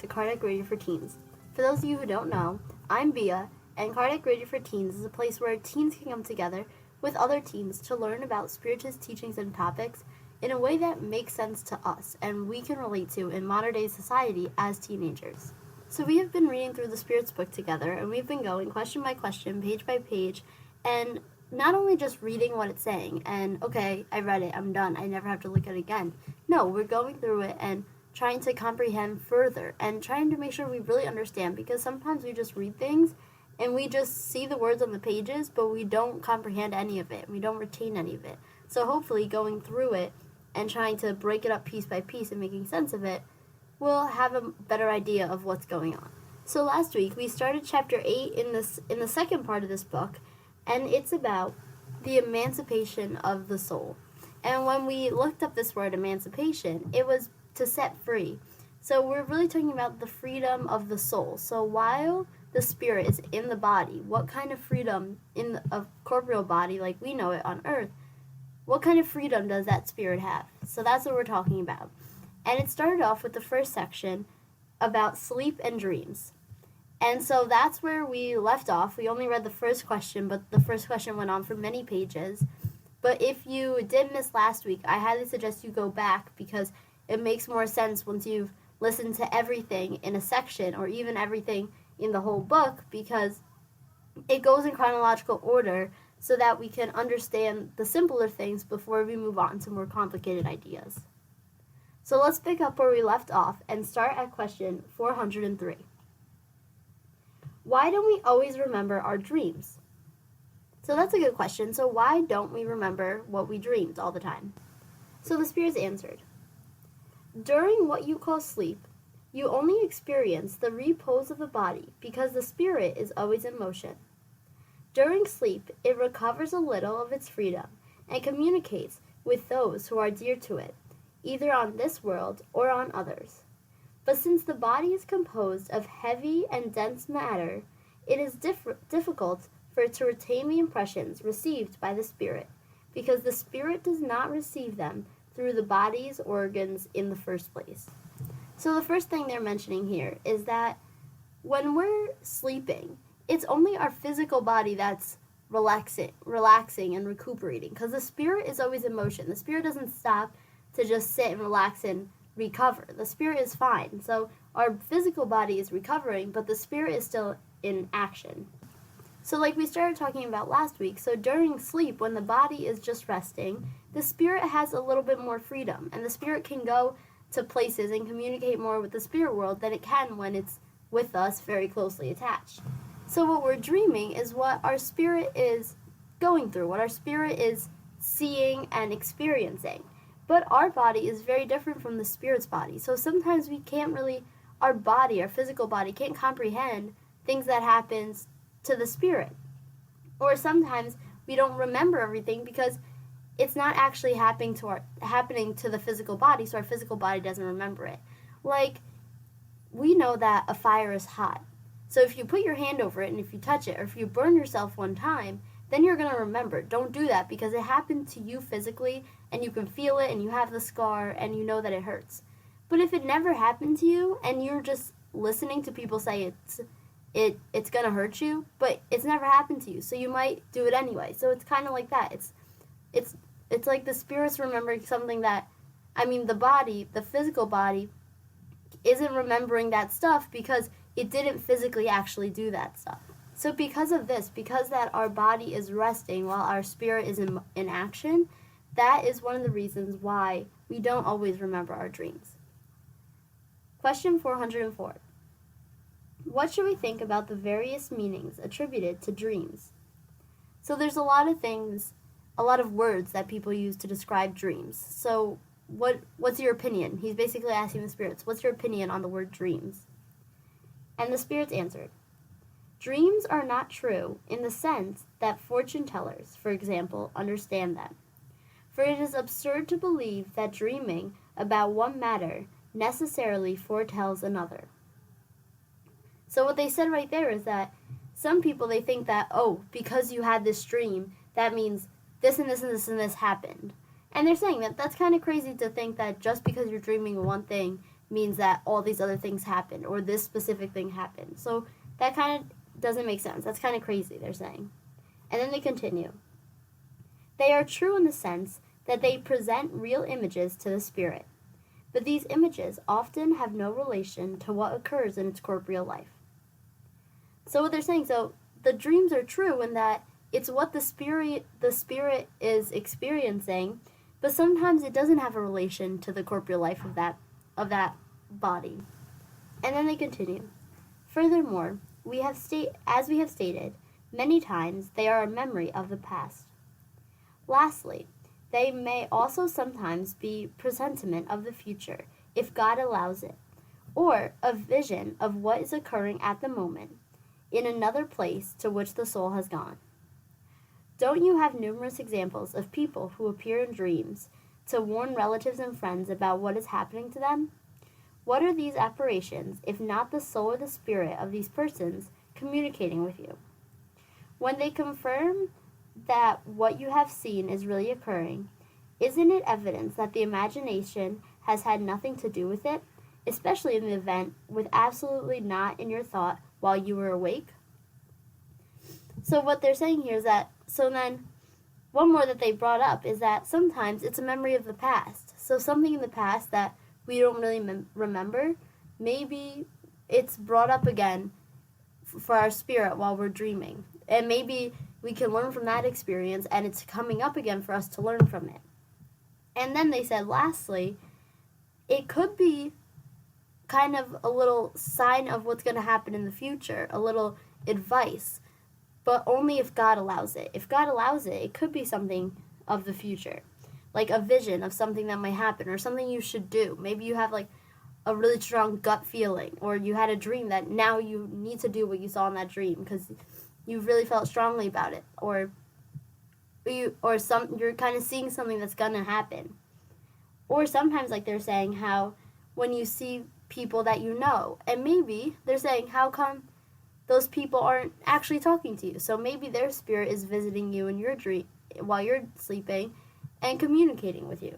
to Cardiac Radio for Teens. For those of you who don't know, I'm Bia, and Cardiac Radio for Teens is a place where teens can come together with other teens to learn about Spiritist teachings and topics in a way that makes sense to us and we can relate to in modern-day society as teenagers. So we have been reading through the Spirits book together, and we've been going question by question, page by page, and not only just reading what it's saying and, okay, I read it, I'm done, I never have to look at it again. No, we're going through it and trying to comprehend further and trying to make sure we really understand, because sometimes we just read things and we just see the words on the pages, but we don't comprehend any of it. We don't retain any of it. So hopefully going through it and trying to break it up piece by piece and making sense of it, we'll have a better idea of what's going on. So last week we started chapter 8 in the second part of this book, and it's about the emancipation of the soul. And when we looked up this word emancipation, it was to set free. So we're really talking about the freedom of the soul. So while the spirit is in the body, what kind of freedom in a corporeal body like we know it on earth, what kind of freedom does that spirit have? So that's what we're talking about. And it started off with the first section about sleep and dreams. And so that's where we left off. We only read the first question, but the first question went on for many pages. But if you did miss last week, I highly suggest you go back, because it makes more sense once you've listened to everything in a section or even everything in the whole book, because it goes in chronological order so that we can understand the simpler things before we move on to more complicated ideas. So let's pick up where we left off and start at question 403. Why don't we always remember our dreams? So that's a good question. So why don't we remember what we dreamed all the time? So the spirits answered, during what you call sleep, you only experience the repose of the body because the spirit is always in motion. During sleep, it recovers a little of its freedom and communicates with those who are dear to it, either on this world or on others. But since the body is composed of heavy and dense matter, it is difficult for it to retain the impressions received by the spirit, because the spirit does not receive them through the body's organs in the first place. So the first thing they're mentioning here is that when we're sleeping, it's only our physical body that's relaxing and recuperating, because the spirit is always in motion. The spirit doesn't stop to just sit and relax and recover. The spirit is fine. So our physical body is recovering, but the spirit is still in action. So like we started talking about last week, so during sleep, when the body is just resting, the spirit has a little bit more freedom, and the spirit can go to places and communicate more with the spirit world than it can when it's with us very closely attached. So what we're dreaming is what our spirit is going through, what our spirit is seeing and experiencing. But our body is very different from the spirit's body. So sometimes we can't really, our physical body can't comprehend things that happens to the spirit. Or sometimes we don't remember everything because it's not actually happening to the physical body, so our physical body doesn't remember it. Like, we know that a fire is hot. So if you put your hand over it and if you touch it, or if you burn yourself one time, then you're going to remember. Don't do that, because it happened to you physically and you can feel it and you have the scar and you know that it hurts. But if it never happened to you and you're just listening to people say it's going to hurt you, but it's never happened to you, so you might do it anyway. So it's kind of like that. It's like the spirit's remembering something that, the physical body isn't remembering that stuff because it didn't physically actually do that stuff. So because of this, because that our body is resting while our spirit is in action, that is one of the reasons why we don't always remember our dreams. Question 404. What should we think about the various meanings attributed to dreams? So there's a lot of words that people use to describe dreams. So what's your opinion? He's basically asking the spirits, what's your opinion on the word dreams? And the spirits answered, dreams are not true in the sense that fortune tellers, for example, understand them. For it is absurd to believe that dreaming about one matter necessarily foretells another. So what they said right there is that some people, they think that, because you had this dream, that means this and this and this and this happened. And they're saying that that's kind of crazy to think that just because you're dreaming one thing means that all these other things happened or this specific thing happened. So that kind of doesn't make sense. That's kind of crazy, they're saying. And then they continue. They are true in the sense that they present real images to the spirit, but these images often have no relation to what occurs in its corporeal life. So what they're saying, so the dreams are true in that it's what the spirit is experiencing, but sometimes it doesn't have a relation to the corporeal life of that body. And then they continue. Furthermore, as we have stated many times, they are a memory of the past. Lastly, they may also sometimes be presentiment of the future, if God allows it, or a vision of what is occurring at the moment in another place to which the soul has gone. Don't you have numerous examples of people who appear in dreams to warn relatives and friends about what is happening to them? What are these apparitions, if not the soul or the spirit of these persons communicating with you? When they confirm that what you have seen is really occurring, isn't it evidence that the imagination has had nothing to do with it, especially in the event with absolutely not in your thought while you were awake? So what they're saying here is that, so then one more that they brought up is that sometimes it's a memory of the past. So something in the past that we don't really remember, maybe it's brought up again for our spirit while we're dreaming. And maybe we can learn from that experience and it's coming up again for us to learn from it. And then they said, lastly, it could be kind of a little sign of what's going to happen in the future, a little advice, but only if God allows it. If God allows it, it could be something of the future, like a vision of something that might happen or something you should do. Maybe you have like a really strong gut feeling, or you had a dream that now you need to do what you saw in that dream because you really felt strongly about it, or you're kind of seeing something that's gonna happen. Or sometimes, like they're saying, how when you see people that you know, and maybe they're saying, how come those people aren't actually talking to you? So maybe their spirit is visiting you in your dream while you're sleeping and communicating with you.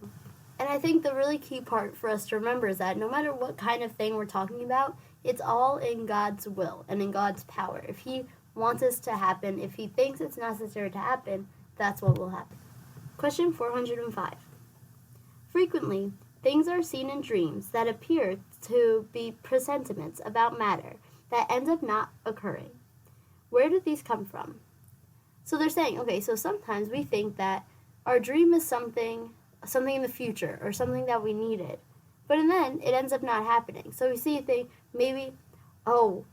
And I think the really key part for us to remember is that no matter what kind of thing we're talking about, it's all in God's will and in God's power. If He wants this to happen, if He thinks it's necessary to happen, that's what will happen. Question 405. Frequently, things are seen in dreams that appear to be presentiments about matter that end up not occurring. Where did these come from? So they're saying, okay, so sometimes we think that our dream is something in the future or something that we needed, but then it ends up not happening. So we see a thing, maybe, oh,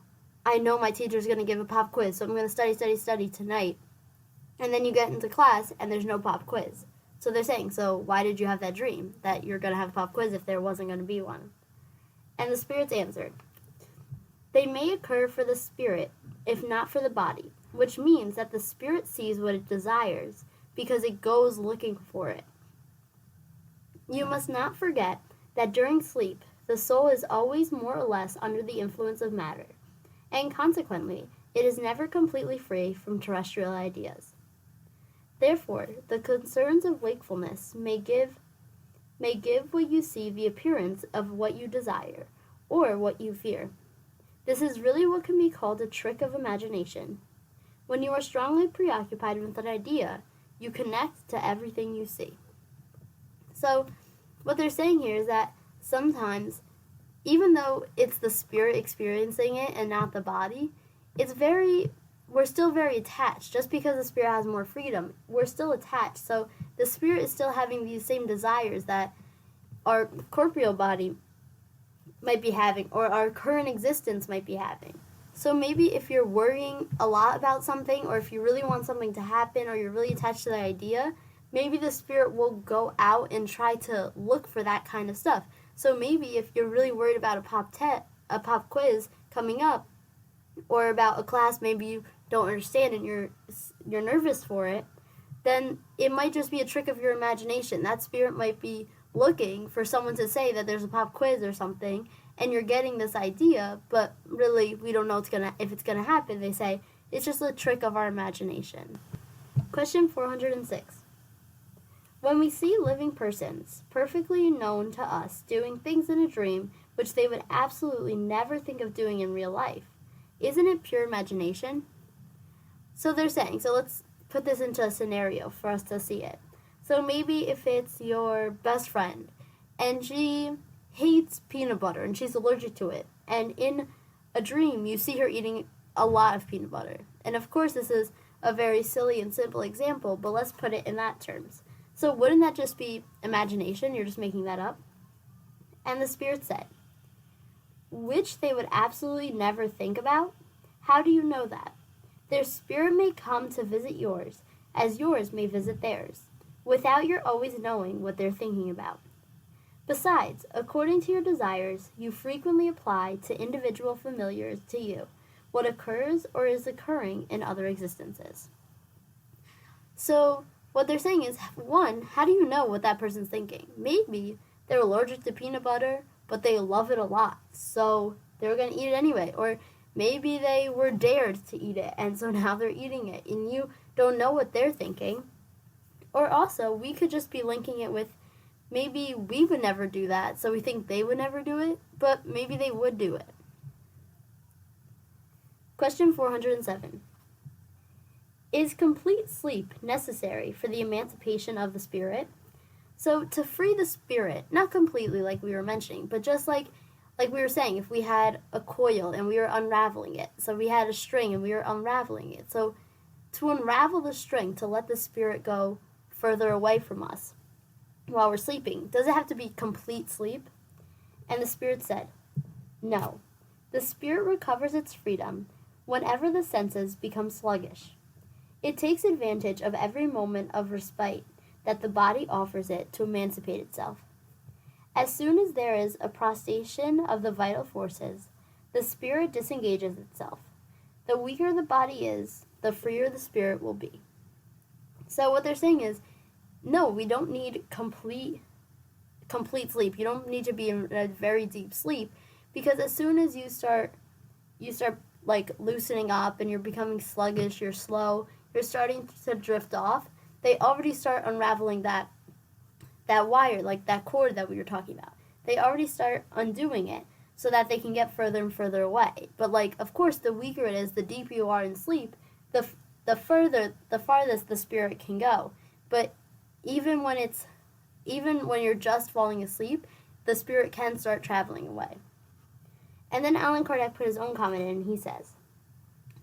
I know my teacher's going to give a pop quiz, so I'm going to study tonight. And then you get into class and there's no pop quiz. So they're saying, so why did you have that dream that you're going to have a pop quiz if there wasn't going to be one? And the spirits answered, they may occur for the spirit, if not for the body, which means that the spirit sees what it desires because it goes looking for it. You must not forget that during sleep, the soul is always more or less under the influence of matter, and consequently, it is never completely free from terrestrial ideas. Therefore, the concerns of wakefulness may give what you see the appearance of what you desire, or what you fear. This is really what can be called a trick of imagination. When you are strongly preoccupied with an idea, you connect to everything you see. So, what they're saying here is that sometimes, even though it's the spirit experiencing it and not the body, we're still very attached. Just because the spirit has more freedom, we're still attached. So the spirit is still having these same desires that our corporeal body might be having, or our current existence might be having. So maybe if you're worrying a lot about something, or if you really want something to happen, or you're really attached to the idea, maybe the spirit will go out and try to look for that kind of stuff. So maybe if you're really worried about a pop quiz coming up, or about a class maybe you don't understand and you're nervous for it, then it might just be a trick of your imagination. That spirit might be looking for someone to say that there's a pop quiz or something, and you're getting this idea, but really we don't know if it's gonna happen. They say it's just a trick of our imagination. Question 406. When we see living persons, perfectly known to us, doing things in a dream which they would absolutely never think of doing in real life. Isn't it pure imagination? So they're saying, so let's put this into a scenario for us to see it. So maybe if it's your best friend and she hates peanut butter and she's allergic to it, and in a dream you see her eating a lot of peanut butter. And of course this is a very silly and simple example, but let's put it in that terms. So wouldn't that just be imagination? You're just making that up? And the spirit said, which they would absolutely never think about? How do you know that? Their spirit may come to visit yours, as yours may visit theirs, without your always knowing what they're thinking about. Besides, according to your desires, you frequently apply to individual familiars to you what occurs or is occurring in other existences. So, what they're saying is, one, how do you know what that person's thinking? Maybe they're allergic to peanut butter, but they love it a lot, so they're going to eat it anyway. Or maybe they were dared to eat it, and so now they're eating it, and you don't know what they're thinking. Or also, we could just be linking it with, maybe we would never do that, so we think they would never do it, but maybe they would do it. Question 407. Is complete sleep necessary for the emancipation of the spirit? So to free the spirit, not completely like we were mentioning, but just like we were saying, if we had a coil and we were unraveling it, so we had a string and we were unraveling it. So to unravel the string, to let the spirit go further away from us while we're sleeping, does it have to be complete sleep? And the spirit said, no. The spirit recovers its freedom whenever the senses become sluggish. It takes advantage of every moment of respite that the body offers it to emancipate itself. As soon as there is a prostration of the vital forces, the spirit disengages itself. The weaker the body is, the freer the spirit will be. So what they're saying is, no, we don't need complete sleep. You don't need to be in a very deep sleep, because as soon as you start like loosening up and you're becoming sluggish, you're slow, you're starting to drift off, they already start unraveling that wire, like that cord that we were talking about. They already start undoing it so that they can get further and further away. But like, of course, the weaker it is, the deeper you are in sleep, the farthest the spirit can go. But even when you're just falling asleep, the spirit can start traveling away. And then Allan Kardec put his own comment in, and he says,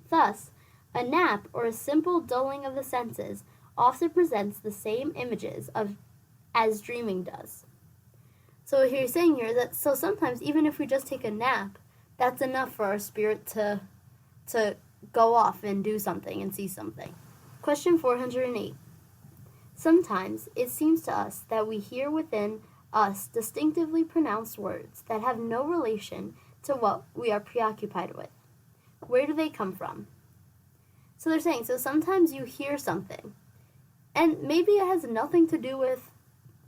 thus, a nap or a simple dulling of the senses often presents the same images as dreaming does. So what he's saying here is that so sometimes even if we just take a nap, that's enough for our spirit to go off and do something and see something. Question 408. Sometimes it seems to us that we hear within us distinctively pronounced words that have no relation to what we are preoccupied with. Where do they come from? So they're saying, so sometimes you hear something, and maybe it has nothing to do with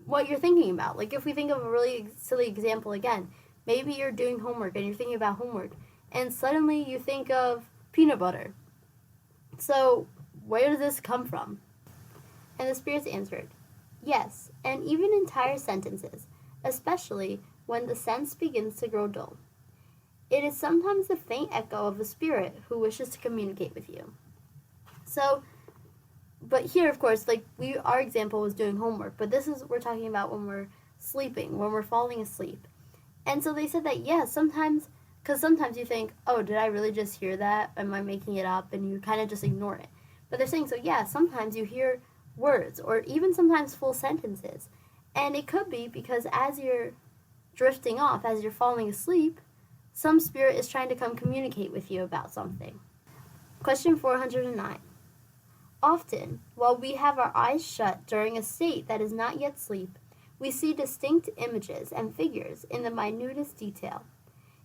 what you're thinking about. Like if we think of a really silly example again, maybe you're doing homework and you're thinking about homework, and suddenly you think of peanut butter. So where does this come from? And the spirits answered, yes, and even entire sentences, especially when the sense begins to grow dull. It is sometimes the faint echo of a spirit who wishes to communicate with you. So, but here, of course, like our example was doing homework, but we're talking about when we're sleeping, when we're falling asleep. And so they said that, yeah, sometimes, because sometimes you think, oh, did I really just hear that? Am I making it up? And you kind of just ignore it. But they're saying, so yeah, sometimes you hear words, or even sometimes full sentences. And it could be because as you're drifting off, as you're falling asleep, some spirit is trying to come communicate with you about something. Question 409. Often, while we have our eyes shut during a state that is not yet sleep, we see distinct images and figures in the minutest detail.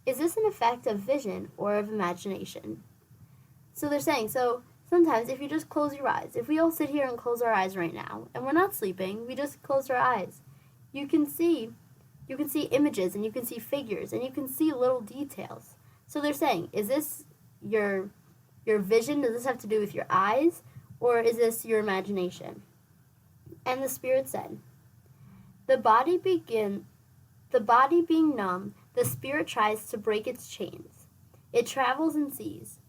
Is this an effect of vision or of imagination? So they're saying, so sometimes if you just close your eyes, if we all sit here and close our eyes right now, and we're not sleeping, we just closed our eyes, you can see images, and you can see figures, and you can see little details. So they're saying, is this your vision? Does this have to do with your eyes? Or is this your imagination? And the spirit said, the body being numb the spirit tries to break its chains. It travels and sees.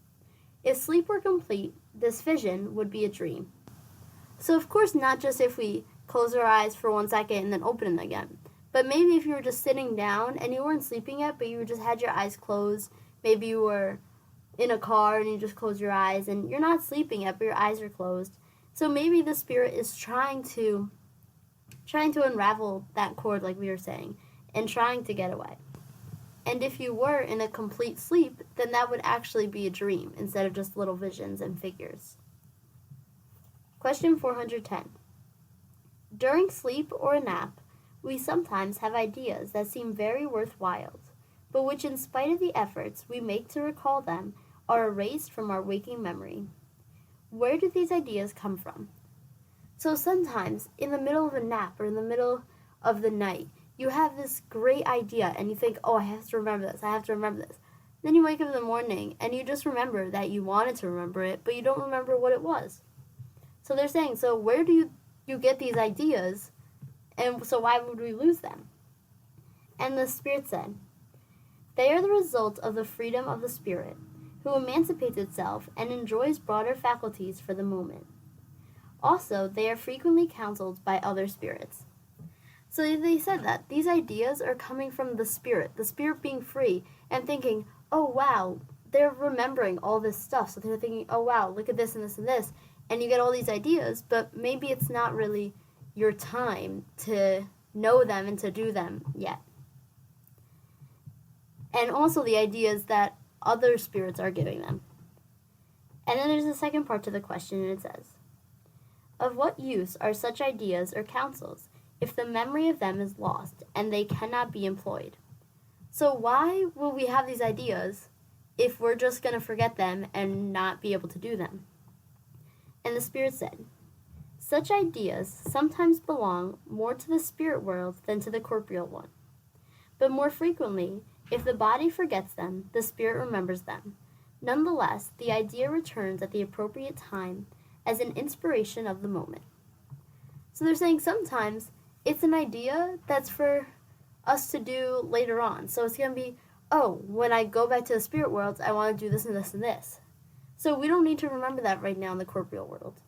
If sleep were complete, this vision would be a dream. So of course not just if we close our eyes for 1 second and then open them again. But maybe if you were just sitting down and you weren't sleeping yet, but you just had your eyes closed. Maybe you were in a car and you just close your eyes and you're not sleeping yet, but your eyes are closed. So maybe the spirit is trying to unravel that cord, like we were saying, and trying to get away. And if you were in a complete sleep, then that would actually be a dream instead of just little visions and figures. Question 410. During sleep or a nap, we sometimes have ideas that seem very worthwhile, but which, in spite of the efforts we make to recall them, are erased from our waking memory. Where do these ideas come from? So sometimes, in the middle of a nap or in the middle of the night, you have this great idea and you think, oh, I have to remember this. Then you wake up in the morning and you just remember that you wanted to remember it, but you don't remember what it was. So they're saying, so where do you get these ideas? And so why would we lose them? And the Spirit said, they are the result of the freedom of the Spirit, who emancipates itself and enjoys broader faculties for the moment. Also, they are frequently counseled by other spirits. So they said that these ideas are coming from the Spirit being free and thinking, oh wow, they're remembering all this stuff. So they're thinking, oh wow, look at this and this and this. And you get all these ideas, but maybe it's not really your time to know them and to do them yet. And also the ideas that other spirits are giving them. And then there's a second part to the question, and it says, of what use are such ideas or counsels if the memory of them is lost and they cannot be employed? So why will we have these ideas if we're just going to forget them and not be able to do them? And the Spirit said, such ideas sometimes belong more to the spirit world than to the corporeal one. But more frequently, if the body forgets them, the spirit remembers them. Nonetheless, the idea returns at the appropriate time as an inspiration of the moment. So they're saying sometimes it's an idea that's for us to do later on. So it's going to be, oh, when I go back to the spirit world, I want to do this and this and this. So we don't need to remember that right now in the corporeal world.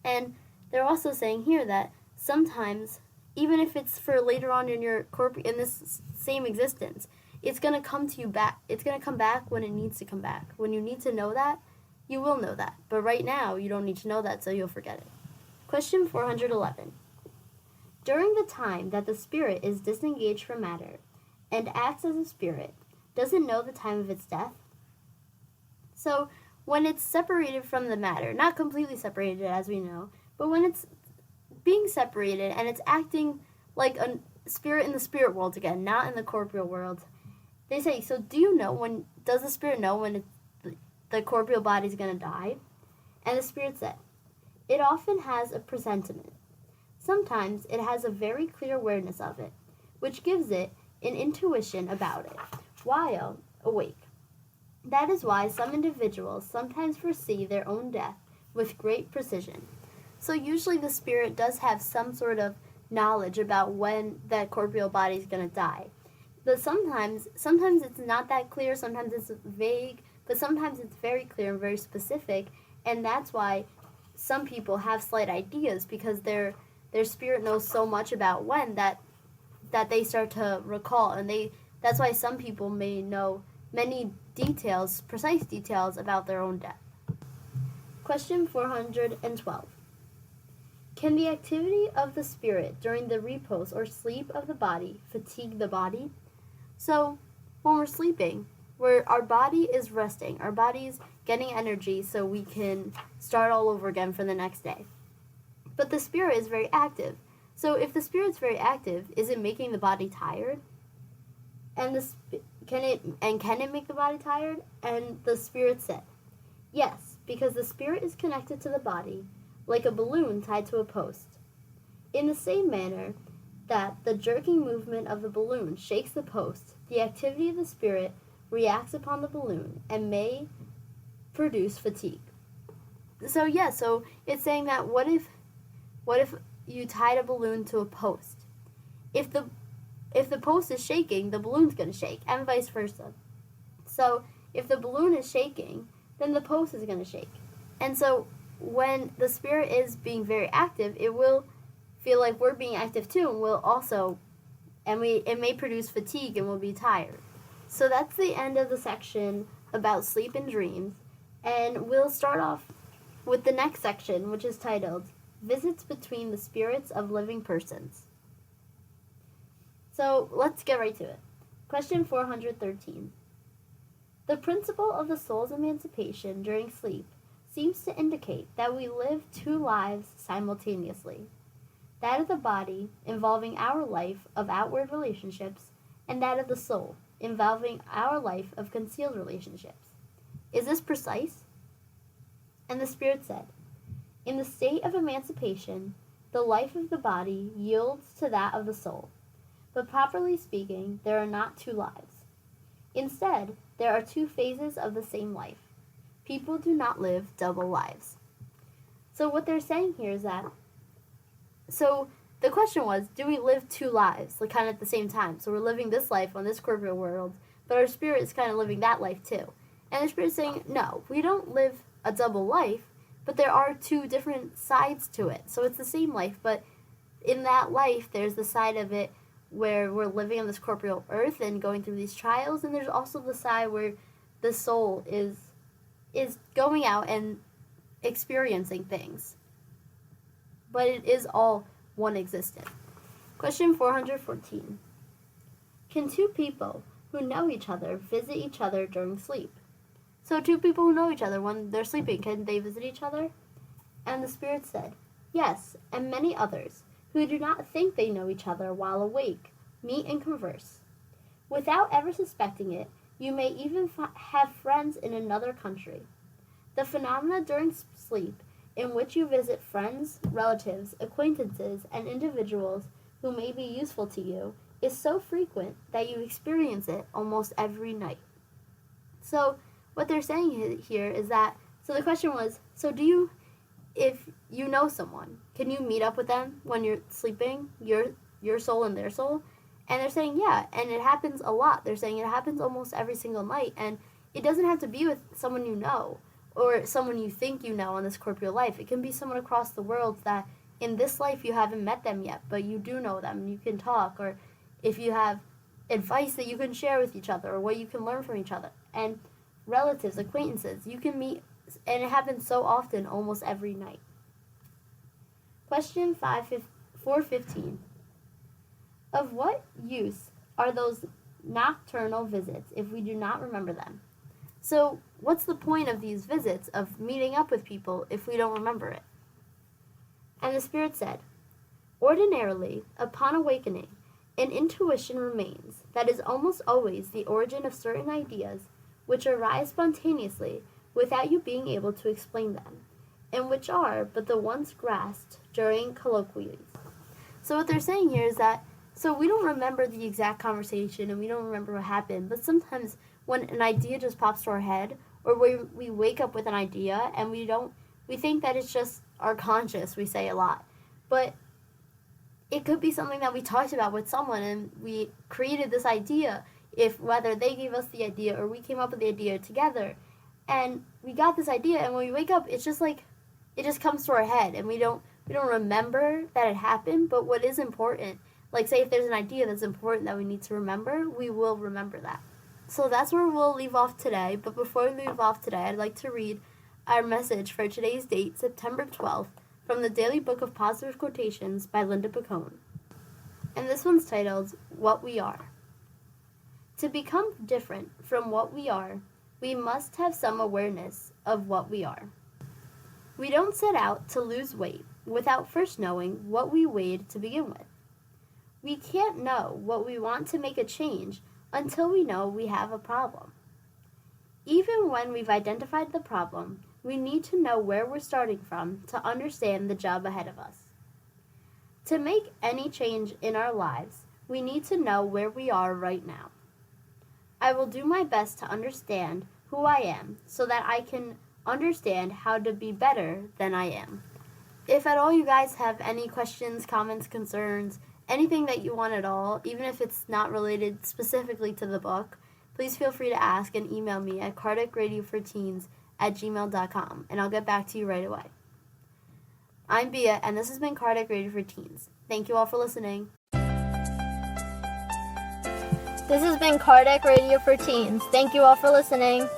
And they're also saying here that sometimes, even if it's for later on in your in this same existence, it's going to come to you back. It's going to come back when it needs to come back. When you need to know that, you will know that. But right now, you don't need to know that, so you'll forget it. Question 411. During the time that the spirit is disengaged from matter and acts as a spirit, does it know the time of its death? So, when it's separated from the matter, not completely separated as we know, but when it's being separated and it's acting like a spirit in the spirit world again, not in the corporeal world, they say, so does the spirit know when the corporeal body is going to die? And the Spirit said, it often has a presentiment. Sometimes it has a very clear awareness of it, which gives it an intuition about it while awake. That is why some individuals sometimes foresee their own death with great precision. So usually the spirit does have some sort of knowledge about when that corporeal body is going to die. But sometimes it's not that clear, sometimes it's vague, but sometimes it's very clear and very specific, and that's why some people have slight ideas, because their spirit knows so much about when that they start to recall, and that's why some people may know many details, precise details about their own death. Question 412. Can the activity of the spirit during the repose or sleep of the body fatigue the body? So, when we're sleeping, our body is resting, our body's getting energy so we can start all over again for the next day. But the spirit is very active. So if the spirit's very active, is it making the body tired? And can it make the body tired? And the Spirit said, yes, because the spirit is connected to the body like a balloon tied to a post. In the same manner that the jerking movement of the balloon shakes the post, the activity of the spirit reacts upon the balloon and may produce fatigue. So it's saying that what if you tied a balloon to a post? If if the post is shaking, the balloon's going to shake, and vice versa. So if the balloon is shaking, then the post is going to shake. And so when the spirit is being very active, it will feel like we're being active too, and we'll also, it may produce fatigue and we'll be tired. So that's the end of the section about sleep and dreams, and we'll start off with the next section, which is titled Visits Between the Spirits of Living Persons. So let's get right to it. Question 413. The principle of the soul's emancipation during sleep seems to indicate that we live two lives simultaneously. That of the body, involving our life of outward relationships, and that of the soul, involving our life of concealed relationships. Is this precise? And the Spirit said, in the state of emancipation, the life of the body yields to that of the soul. But properly speaking, there are not two lives. Instead, there are two phases of the same life. People do not live double lives. So what they're saying here is that, so the question was, do we live two lives, like kind of at the same time? So we're living this life on this corporeal world, but our spirit is kind of living that life too. And the Spirit is saying, no, we don't live a double life, but there are two different sides to it. So it's the same life, but in that life, there's the side of it where we're living on this corporeal earth and going through these trials, and there's also the side where the soul is going out and experiencing things. But it is all one existence. Question 414. Can two people who know each other visit each other during sleep? So two people who know each other, when they're sleeping, can they visit each other? And the Spirit said, yes, and many others, who do not think they know each other while awake, meet and converse. Without ever suspecting it, you may even have friends in another country. The phenomena during sleep, in which you visit friends, relatives, acquaintances, and individuals who may be useful to you, is so frequent that you experience it almost every night. So what they're saying here is that, so the question was, so if you know someone, can you meet up with them when you're sleeping, your soul and their soul? And they're saying, yeah, and it happens a lot. They're saying it happens almost every single night, and it doesn't have to be with someone you know or someone you think you know in this corporeal life. It can be someone across the world that in this life you haven't met them yet, but you do know them and you can talk, or if you have advice that you can share with each other or what you can learn from each other. And relatives, acquaintances, you can meet, and it happens so often, almost every night. Question 415. Of what use are those nocturnal visits if we do not remember them? So, what's the point of these visits, of meeting up with people, if we don't remember it? And the Spirit said, ordinarily, upon awakening, an intuition remains that is almost always the origin of certain ideas which arise spontaneously without you being able to explain them, and which are but the ones grasped during colloquies. So what they're saying here is that, so we don't remember the exact conversation and we don't remember what happened, but sometimes when an idea just pops to our head, or we wake up with an idea and we think that it's just our conscious, we say a lot, but it could be something that we talked about with someone and we created this idea, if whether they gave us the idea or we came up with the idea together, and we got this idea, and when we wake up, it's just like it just comes to our head, and we don't remember that it happened. But what is important, like say if there's an idea that's important that we need to remember, we will remember that. So that's where we'll leave off today. But before we leave off today, I'd like to read our message for today's date, September 12th, from the Daily Book of Positive Quotations by Linda Picone. And this one's titled, What We Are. To become different from what we are, we must have some awareness of what we are. We don't set out to lose weight without first knowing what we weighed to begin with. We can't know what we want to make a change until we know we have a problem. Even when we've identified the problem, we need to know where we're starting from to understand the job ahead of us. To make any change in our lives, we need to know where we are right now. I will do my best to understand who I am so that I can understand how to be better than I am. If at all you guys have any questions, comments, concerns, anything that you want at all, even if it's not related specifically to the book, please feel free to ask and email me at kardecradioforteens@gmail.com, and I'll get back to you right away. I'm Bia, and this has been Kardec Radio for Teens. Thank you all for listening. This has been Kardec Radio for Teens. Thank you all for listening.